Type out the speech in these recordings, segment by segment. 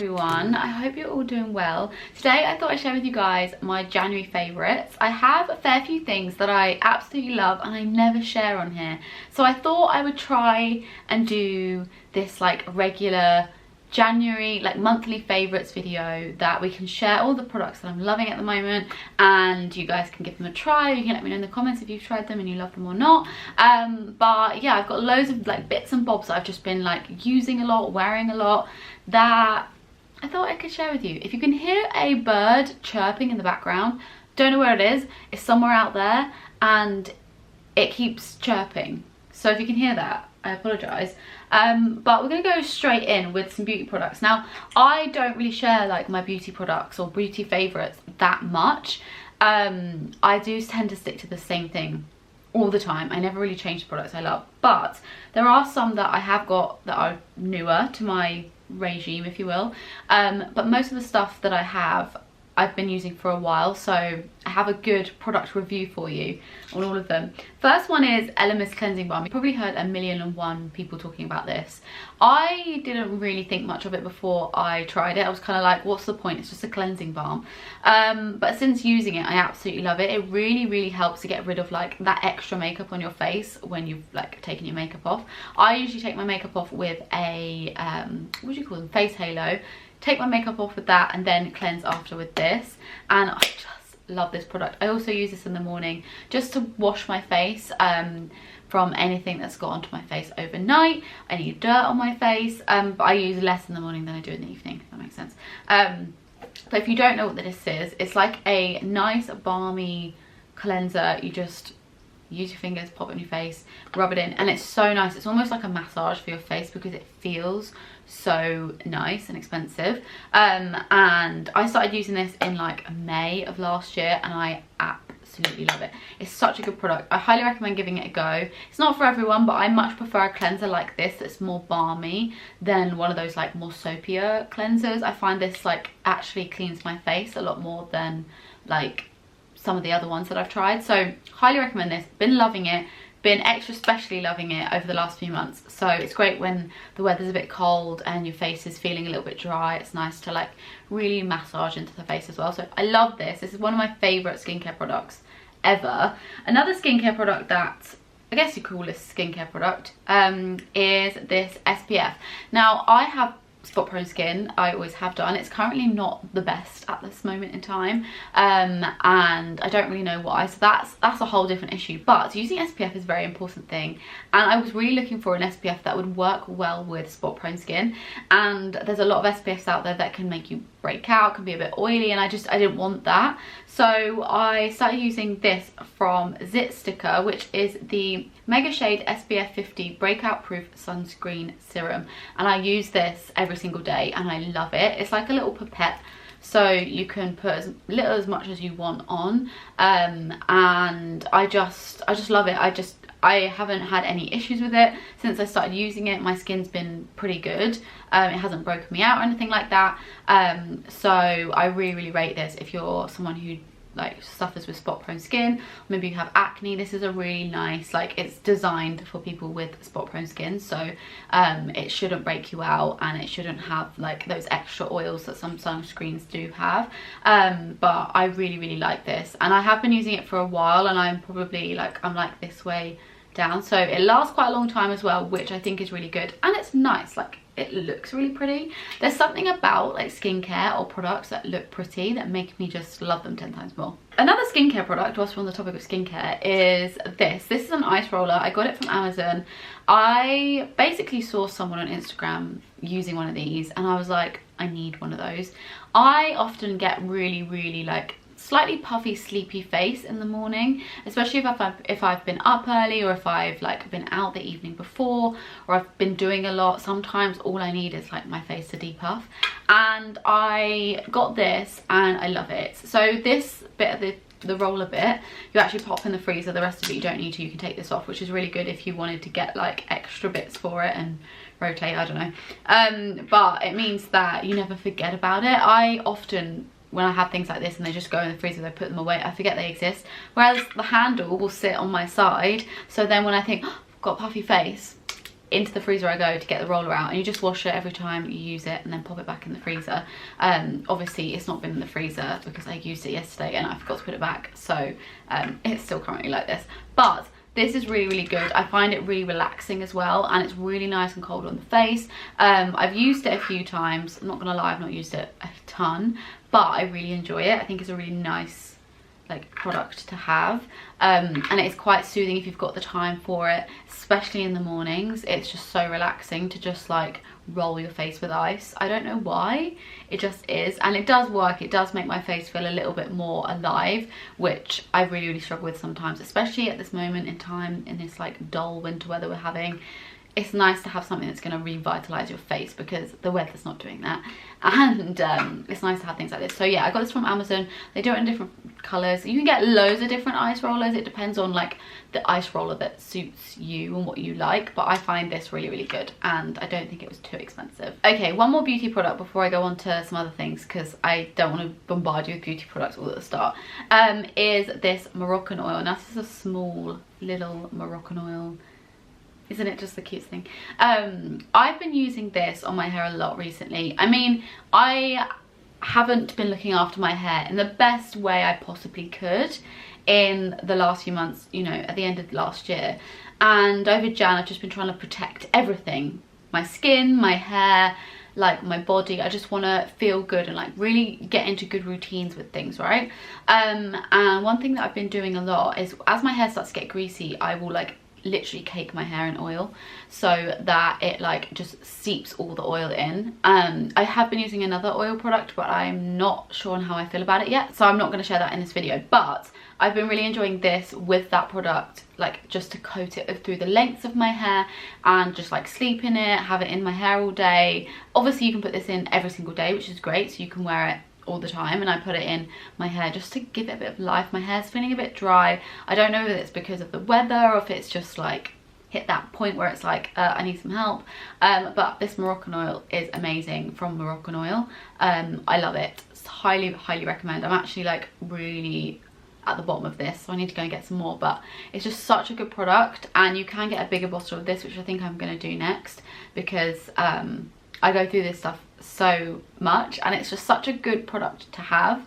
everyone, I hope you're all doing well. Today I thought I'd share with you guys my January favourites. I have a fair few things that I absolutely love and I never share on here, so I thought I would try and do this like regular January like monthly favorites video that we can share all the products that I'm loving at the moment, and you guys can give them a try. You can let me know in the comments if you've tried them and you love them or not. But yeah, I've got loads of like bits and bobs that I've just been like using a lot, wearing a lot, that I thought I could share with you. If you can hear a bird chirping in the background, don't know where it is, it's somewhere out there and it keeps chirping, so if you can hear that, I apologise. But we're going to go straight in with some beauty products. Now, I don't really share like my beauty products or beauty favourites that much. I do tend to stick to the same thing all the time. I never really change the products I love. But there are some that I have got that are newer to my regime, if you will. But most of the stuff that I have, I've been using for a while, so I have a good product review for you on all of them. First one is Elemis Cleansing Balm. You've probably heard 1,000,001 people talking about this. I didn't really think much of it before I tried it. I was kind of like, what's the point? It's just a cleansing balm. But since using it, I absolutely love it. It really helps to get rid of like that extra makeup on your face when you've like taken your makeup off. I usually take my makeup off with a what do you call them, face halo. Take my makeup off with that and then cleanse after with this, and I just love this product. I also use this in the morning just to wash my face from anything that's got onto my face overnight, any dirt on my face, but I use less in the morning than I do in the evening, if that makes sense. But if you don't know what this is, it's like a nice balmy cleanser. You just use your fingers, pop it in your face, rub it in, and it's so nice. It's almost like a massage for your face because it feels so nice and expensive. And I started using this in like May of last year and I absolutely love it. It's such a good product. I highly recommend giving it a go. It's not for everyone, but I much prefer a cleanser like this that's more balmy than one of those like more soapier cleansers. I find this like actually cleans my face a lot more than like some of the other ones that I've tried, so highly recommend this. Been loving it, been extra specially loving it over the last few months. So it's great when the weather's a bit cold and your face is feeling a little bit dry. It's nice to like really massage into the face as well. So I love this. This is one of my favourite skincare products ever. Another skincare product that I guess you call this skincare product is this SPF. Now, I have spot prone skin. I always have done. It's currently not the best at this moment in time, and I don't really know why, so that's a whole different issue. But using SPF is a very important thing, and I was really looking for an SPF that would work well with spot prone skin, and there's a lot of SPFs out there that can make you break out, can be a bit oily, and I didn't want that. So I started using this from Zit Sticker, which is the Mega Shade SPF 50 Breakout Proof Sunscreen Serum, and I use this every single day and I love it. It's like a little pipette, so you can put as little as much as you want on, and I just love it. I haven't had any issues with it since I started using it. My skin's been pretty good. It hasn't broken me out or anything like that. So I really rate this. If you're someone who like suffers with spot prone skin, maybe you have acne, this is a really nice, like, it's designed for people with spot prone skin, so it shouldn't break you out and it shouldn't have like those extra oils that some sunscreens do have. But I really like this, and I have been using it for a while, and I'm probably like, I'm like this way down, so it lasts quite a long time as well, which I think is really good, and it's nice, like it looks really pretty. There's something about like skincare or products that look pretty that make me just love them 10 times more. Another skincare product, whilst we're on the topic of skincare, is this. This is an ice roller. I got it from Amazon. I basically saw someone on Instagram using one of these and I was like, I need one of those. I often get really like slightly puffy, sleepy face in the morning, especially if I've been up early, or if I've like been out the evening before, or I've been doing a lot. Sometimes all I need is like my face to depuff, and I got this and I love it. So this bit of the roller bit, you actually pop in the freezer. The rest of it you don't need to. You can take this off, which is really good if you wanted to get like extra bits for it and rotate, I don't know. But it means that you never forget about it. I often, when I have things like this and they just go in the freezer, they put them away, I forget they exist. Whereas the handle will sit on my side, so then when I think, oh, I've got a puffy face, into the freezer I go to get the roller out, and you just wash it every time you use it and then pop it back in the freezer. Obviously it's not been in the freezer because I used it yesterday and I forgot to put it back, so it's still currently like this. But this is really, really good. I find it really relaxing as well, and it's really nice and cold on the face. I've used it a few times. I'm not gonna lie, I've not used it a ton, but I really enjoy it. I think it's a really nice like product to have, and it's quite soothing if you've got the time for it, especially in the mornings. It's just so relaxing to just like roll your face with ice. I don't know why, it just is, and it does work. It does make my face feel a little bit more alive, which I really, really struggle with sometimes, especially at this moment in time, in this like dull winter weather we're having. It's nice to have something that's going to revitalize your face because the weather's not doing that, and it's nice to have things like this. So yeah, I got this from Amazon. They do it in different colors. You can get loads of different ice rollers. It depends on like the ice roller that suits you and what you like, but I find this really, really good, and I don't think it was too expensive. Okay, one more beauty product before I go on to some other things, because I don't want to bombard you with beauty products all at the start, is this Moroccan oil. Now this is a small little Moroccan oil. Isn't it just the cutest thing? I've been using this on my hair a lot recently. I mean, I haven't been looking after my hair in the best way I possibly could in the last few months, you know, at the end of last year. And over Jan, I've just been trying to protect everything. My skin, my hair, like my body. I just want to feel good and like really get into good routines with things, right? And one thing that I've been doing a lot is, as my hair starts to get greasy, I will like literally cake my hair in oil so that it like just seeps all the oil in. I have been using another oil product, but I'm not sure on how I feel about it yet, so I'm not going to share that in this video. But I've been really enjoying this with that product, like just to coat it through the lengths of my hair and just like sleep in it, have it in my hair all day. Obviously you can put this in every single day, which is great, so you can wear it all the time, and I put it in my hair just to give it a bit of life. My hair's feeling a bit dry. I don't know if it's because of the weather or if it's just like hit that point where it's like I need some help, but this Moroccan oil is amazing from Moroccan Oil. I love it. It's highly recommend. I'm actually like really at the bottom of this, so I need to go and get some more, but it's just such a good product, and you can get a bigger bottle of this, which I think I'm going to do next, because I go through this stuff so much, and it's just such a good product to have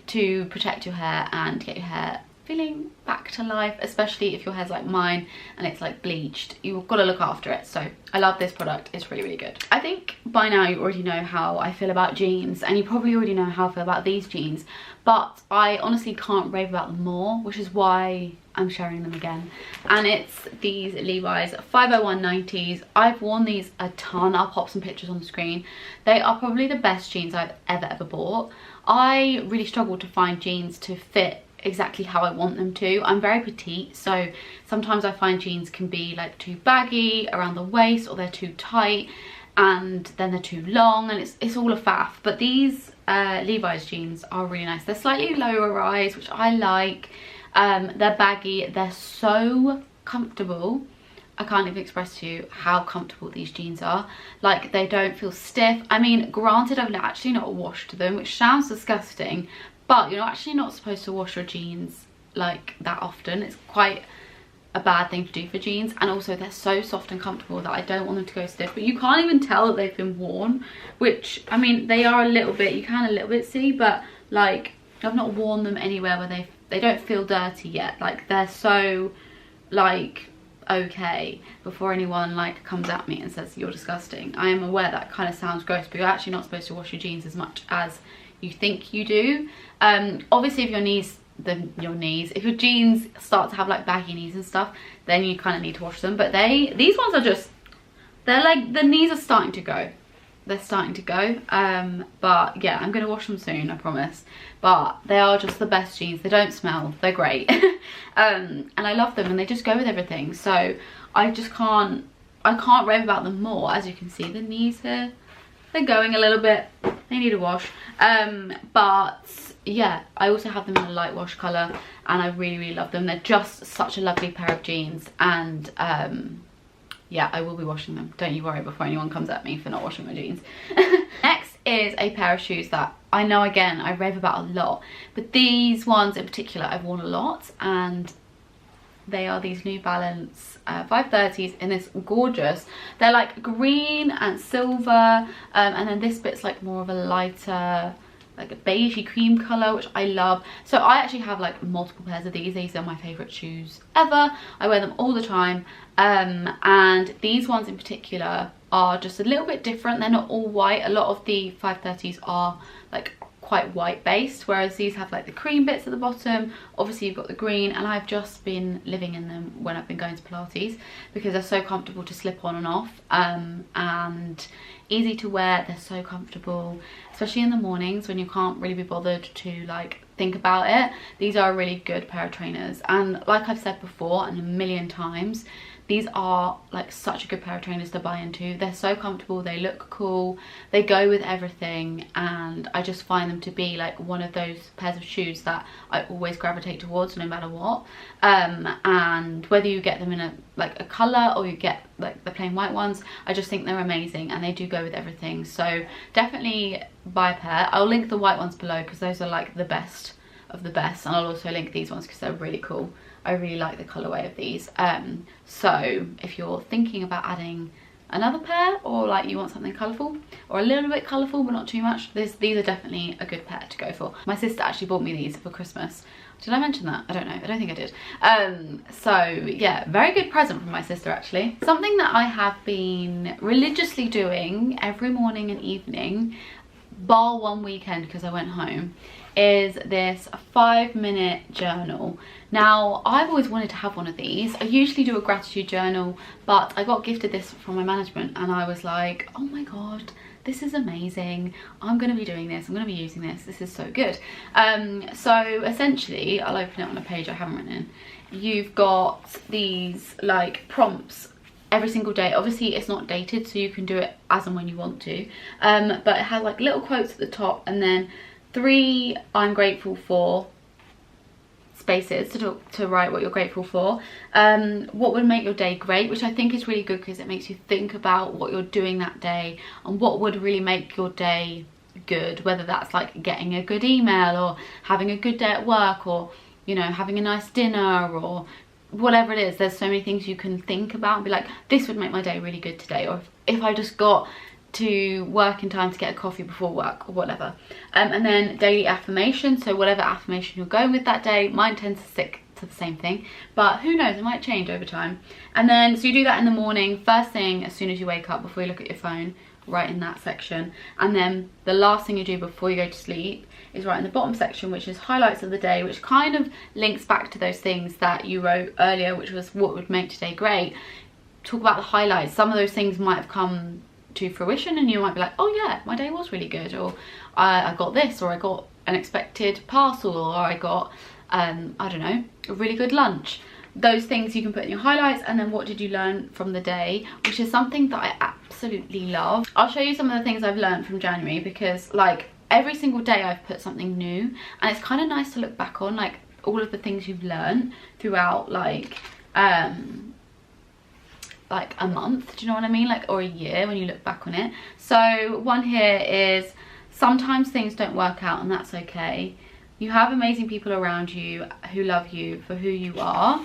to protect your hair and get your hair feeling back to life, especially if your hair's like mine and it's like bleached. You've got to look after it, so I love this product. It's really, really good. I think by now you already know how I feel about jeans, and you probably already know how I feel about these jeans, but I honestly can't rave about them more, which is why I'm sharing them again. And it's these Levi's 50190s. I've worn these a ton. I'll pop some pictures on the screen. They are probably the best jeans I've ever bought. I really struggle to find jeans to fit exactly how I want them to. I'm very petite, so sometimes I find jeans can be like too baggy around the waist, or they're too tight and then they're too long, and it's all a faff. But these Levi's jeans are really nice. They're slightly lower rise, which I like. They're baggy, they're so comfortable. I can't even express to you how comfortable these jeans are. Like, they don't feel stiff. I mean, granted, I've actually not washed them, which sounds disgusting, but you're actually not supposed to wash your jeans like that often. It's quite a bad thing to do for jeans, and also they're so soft and comfortable that I don't want them to go stiff. But you can't even tell that they've been worn, which, I mean, they are a little bit, you can a little bit see, but like, I've not worn them anywhere where they don't feel dirty yet. Like, they're so like okay before anyone like comes at me and says you're disgusting. I am aware that kind of sounds gross, but you're actually not supposed to wash your jeans as much as you think you do. Obviously if if your jeans start to have like baggy knees and stuff, then you kind of need to wash them. But these ones are just, they're like, the knees are starting to go. They're starting to go, but yeah, I'm gonna wash them soon, I promise. But they are just the best jeans. They don't smell, they're great. And I love them, and they just go with everything. So I can't rave about them more. As you can see, the knees here, they're going a little bit, they need a wash. But yeah, I also have them in a light wash color, and I really love them. They're just such a lovely pair of jeans, and yeah, I will be washing them, don't you worry, before anyone comes at me for not washing my jeans. Next is a pair of shoes that I know, again, I rave about a lot, but these ones in particular I've worn a lot, and They are these New Balance 530s in this gorgeous, they're like green and silver, and then this bit's like more of a lighter, like a beigey cream color, which I love. So I actually have like multiple pairs of these are my favorite shoes ever. I wear them all the time, and these ones in particular are just a little bit different. They're not all white. A lot of the 530s are like quite white based, whereas these have like the cream bits at the bottom. Obviously you've got the green, and I've just been living in them when I've been going to Pilates because they're so comfortable to slip on and off, and easy to wear. They're so comfortable, especially in the mornings when you can't really be bothered to like think about it. These are a really good pair of trainers, and like I've said before and a million times, these are like such a good pair of trainers to buy into. They're so comfortable, they look cool, they go with everything, and I just find them to be like one of those pairs of shoes that I always gravitate towards no matter what. And whether you get them in a colour or you get like the plain white ones, I just think they're amazing and they do go with everything. So definitely buy a pair. I'll link the white ones below because those are like the best of the best, and I'll also link these ones because they're really cool. I really like the colourway of these. So if you're thinking about adding another pair, or like you want something colourful or a little bit colourful but not too much, these are definitely a good pair to go for. My sister actually bought me these for Christmas. Did I mention that? I don't know. I don't think I did. So yeah, very good present from my sister actually. Something that I have been religiously doing every morning and evening, bar one weekend because I went home, is this 5-minute journal. Now I've always wanted to have one of these. I usually do a gratitude journal, but I got gifted this from my management and I was like, oh my god, this is amazing, I'm gonna be doing this, I'm gonna be using this is so good. So essentially, I'll open it on a page I haven't written in. You've got these like prompts every single day. Obviously it's not dated, so you can do it as and when you want to, but it has like little quotes at the top, and then 3 I'm grateful for spaces to write what you're grateful for. What would make your day great, which I think is really good because it makes you think about what you're doing that day and what would really make your day good, whether that's like getting a good email or having a good day at work, or you know, having a nice dinner, or whatever it is. There's so many things you can think about and be like, this would make my day really good today, or if I just got to work in time to get a coffee before work or whatever. And then daily affirmation, so whatever affirmation you're going with that day. Mine tends to stick to the same thing, but who knows, it might change over time. And then so you do that in the morning, first thing as soon as you wake up, before you look at your phone, right in that section. And then the last thing you do before you go to sleep is right in the bottom section, which is highlights of the day, which kind of links back to those things that you wrote earlier, which was what would make today great. Talk about the highlights. Some of those things might have come to fruition and you might be like, oh yeah, my day was really good, or I got this, or I got an expected parcel, or I got I don't know, a really good lunch. Those things you can put in your highlights. And then what did you learn from the day, which is something that I absolutely love. I'll show you some of the things I've learned from January, because like every single day I've put something new, and it's kind of nice to look back on like all of the things you've learned throughout like a month, do you know what I mean, like, or a year when you look back on it. So one here is, sometimes things don't work out and that's okay. You have amazing people around you who love you for who you are.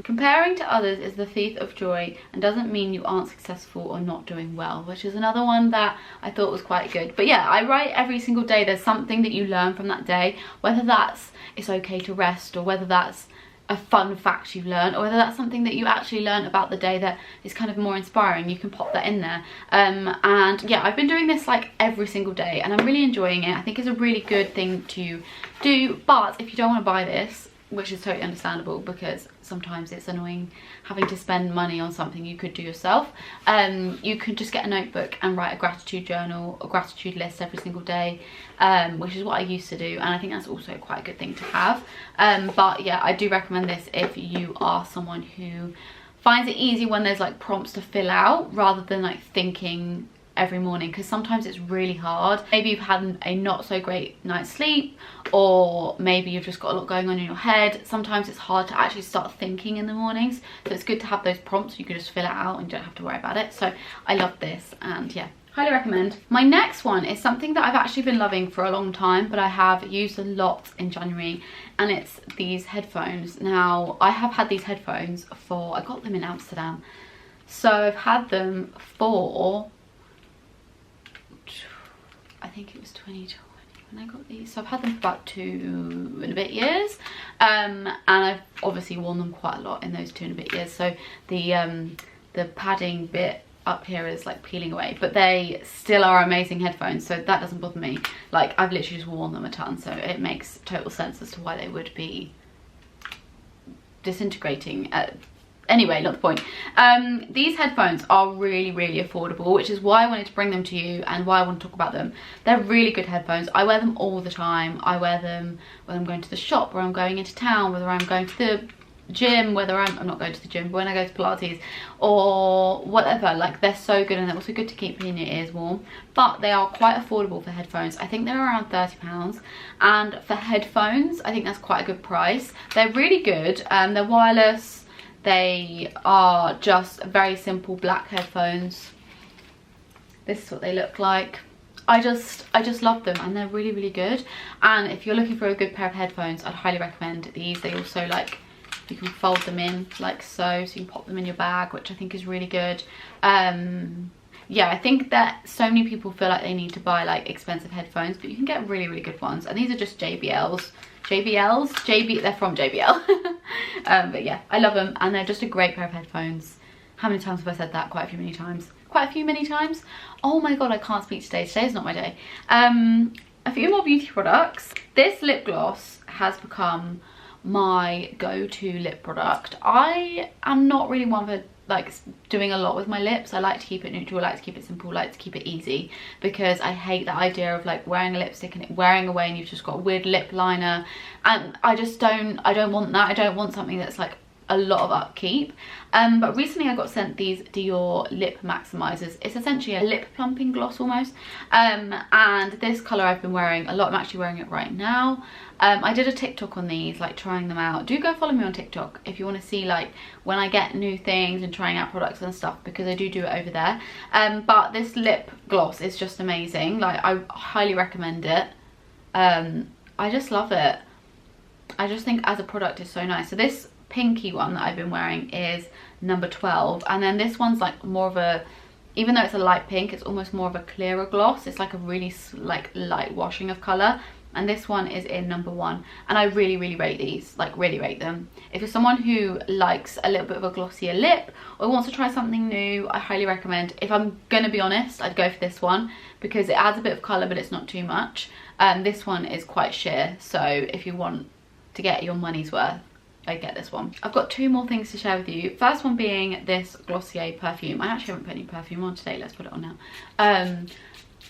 Comparing to others is the thief of joy and doesn't mean you aren't successful or not doing well, which is another one that I thought was quite good. But yeah, I write every single day there's something that you learn from that day, whether that's it's okay to rest, or whether that's a fun fact you've learned, or whether that's something that you actually learned about the day that is kind of more inspiring. You can pop that in there. And yeah, I've been doing this like every single day and I'm really enjoying it. I think it's a really good thing to do. But if you don't want to buy this, which is totally understandable because sometimes it's annoying having to spend money on something you could do yourself, you can just get a notebook and write a gratitude journal, a gratitude list every single day, which is what I used to do, and I think that's also quite a good thing to have. But yeah, I do recommend this if you are someone who finds it easy when there's like prompts to fill out rather than like thinking every morning, because sometimes it's really hard. Maybe you've had a not so great night's sleep, or maybe you've just got a lot going on in your head. Sometimes it's hard to actually start thinking in the mornings, so it's good to have those prompts. You can just fill it out and you don't have to worry about it. So I love this, and yeah, Highly recommend. My next one is something that I've actually been loving for a long time, but I have used a lot in January, and it's these headphones. Now, I have had these headphones for, I got them in Amsterdam, so I've had them for, I think it was 2020 when I got these, so I've had them for about 2 and a bit years, and I've obviously worn them quite a lot in those 2 and a bit years, so the padding bit up here is like peeling away, but they still are amazing headphones, so that doesn't bother me. Like, I've literally just worn them a ton, so it makes total sense as to why they would be disintegrating. Anyway, not the point. These headphones are really, really affordable, which is why I wanted to bring them to you and why I want to talk about them. They're really good headphones. I wear them all the time. I wear them when I'm going to the shop, where I'm going into town, whether I'm going to the gym, whether I'm not going to the gym, but when I go to Pilates or whatever. Like, they're so good, and they're also good to keep your ears warm, but they are quite affordable for headphones. I think they're around £30, and for headphones I think that's quite a good price. They're really good. They're wireless. They are just very simple black headphones. This is what they look like. I just love them, and they're really, really good. And if you're looking for a good pair of headphones, I'd highly recommend these. They also, like, you can fold them in like so you can pop them in your bag, which I think is really good. Yeah, I think that so many people feel like they need to buy like expensive headphones, but you can get really, really good ones, and these are just JBLs. They're from JBL. But yeah, I love them, and they're just a great pair of headphones. How many times have I said that? Quite a few many times. Oh my god, I can't speak today. Today's not my day. A few more beauty products. This lip gloss has become my go-to lip product. I am not really one for like doing a lot with my lips. I like to keep it neutral, I like to keep it simple, I like to keep it easy, because I hate the idea of like wearing a lipstick and it wearing away and you've just got a weird lip liner, and I don't want that. I don't want something that's like a lot of upkeep. But recently I got sent these Dior lip maximizers. It's essentially a lip plumping gloss almost, and this color I've been wearing a lot. I'm actually wearing it right now. I did a TikTok on these, like trying them out. Do go follow me on TikTok if you want to see like when I get new things and trying out products and stuff, because I do it over there. But this lip gloss is just amazing. Like, I highly recommend it. I just love it. I just think as a product it's so nice. So this pinky one that I've been wearing is number 12, and then this one's like more of a, even though it's a light pink, it's almost more of a clearer gloss. It's like a really like light washing of colour, and this one is in number 1, and I really, really rate these, like really rate them. If you're someone who likes a little bit of a glossier lip or wants to try something new, I highly recommend. If I'm gonna be honest, I'd go for this one because it adds a bit of colour but it's not too much. This one is quite sheer, so if you want to get your money's worth, I get this one. I've got 2 more things to share with you. First one being this Glossier perfume. I actually haven't put any perfume on today. Let's put it on now.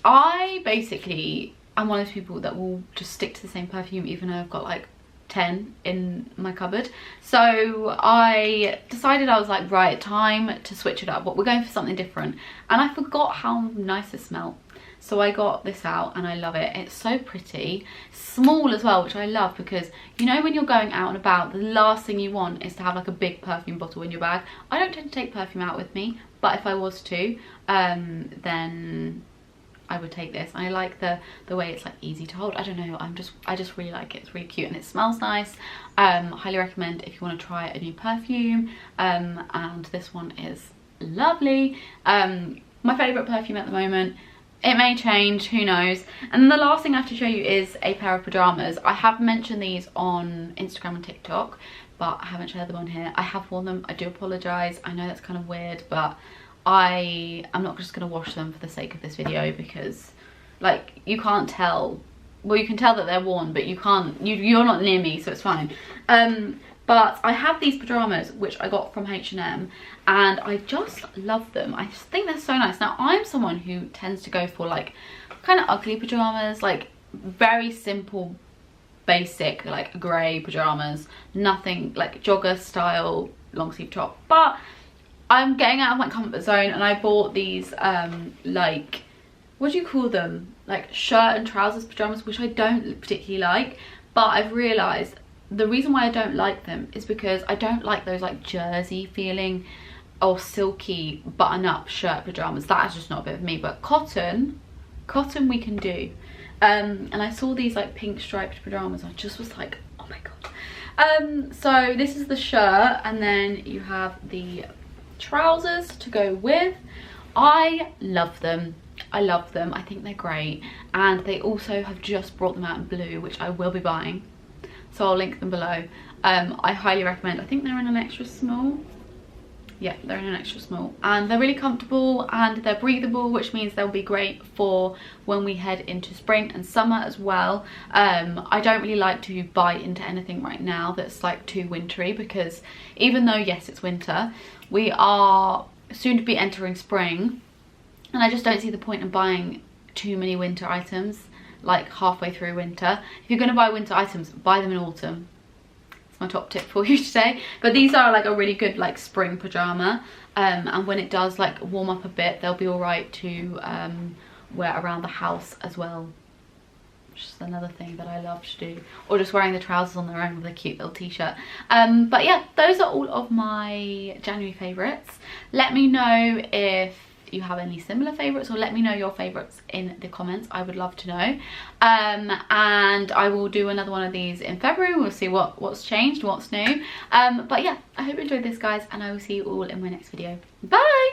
I basically am one of those people that will just stick to the same perfume even though I've got like 10 in my cupboard. So I decided, I was like, right, time to switch it up. But we're going for something different. And I forgot how nice it smelled. So I got this out and I love it. It's so pretty, small as well, which I love, because you know when you're going out and about, the last thing you want is to have like a big perfume bottle in your bag. I don't tend to take perfume out with me, but if I was to, then I would take this. I like the way it's like easy to hold. I don't know, I just really like it. It's really cute and it smells nice. Highly recommend if you want to try a new perfume. And this one is lovely. My favourite perfume at the moment. It may change, who knows. And then the last thing I have to show you is a pair of pyjamas. I have mentioned these on Instagram and TikTok, but I haven't shared them on here. I have worn them, I do apologise. I know that's kind of weird, but I'm not just going to wash them for the sake of this video, because like you can't tell. Well, you can tell that they're worn, but you can't, you're not near me, so it's fine. But I have these pyjamas which I got from H&M, and I just love them. I just think they're so nice. Now, I'm someone who tends to go for like kind of ugly pyjamas, like very simple, basic, like grey pyjamas, nothing like jogger style long sleeve top. But I'm getting out of my comfort zone, and I bought these like, what do you call them? Like shirt and trousers pyjamas, which I don't particularly like, but I've realised the reason why I don't like them is because I don't like those like jersey feeling or silky button-up shirt pajamas. That is just not a bit of me, but cotton we can do. And I saw these like pink striped pajamas. I just was like, oh my god. So this is the shirt, and then you have the trousers to go with. I love them. I love them. I think they're great, and they also have just brought them out in blue, which I will be buying, so I'll link them below. I highly recommend. I think they're in an extra small. Yeah, they're in an extra small, and they're really comfortable and they're breathable, which means they'll be great for when we head into spring and summer as well. I don't really like to buy into anything right now that's like too wintry, because even though yes it's winter, we are soon to be entering spring, and I just don't see the point in buying too many winter items like halfway through winter. If you're going to buy winter items, buy them in autumn. My top tip for you today. But these are like a really good like spring pajama, and when it does like warm up a bit, they'll be all right to wear around the house as well, which is another thing that I love to do, or just wearing the trousers on their own with a cute little t-shirt. But yeah, those are all of my January favorites. Let me know if you have any similar favorites, or let me know your favorites in the comments. I would love to know. And I will do another one of these in February. We'll see what's changed, what's new. But yeah, I hope you enjoyed this, guys, and I will see you all in my next video. Bye.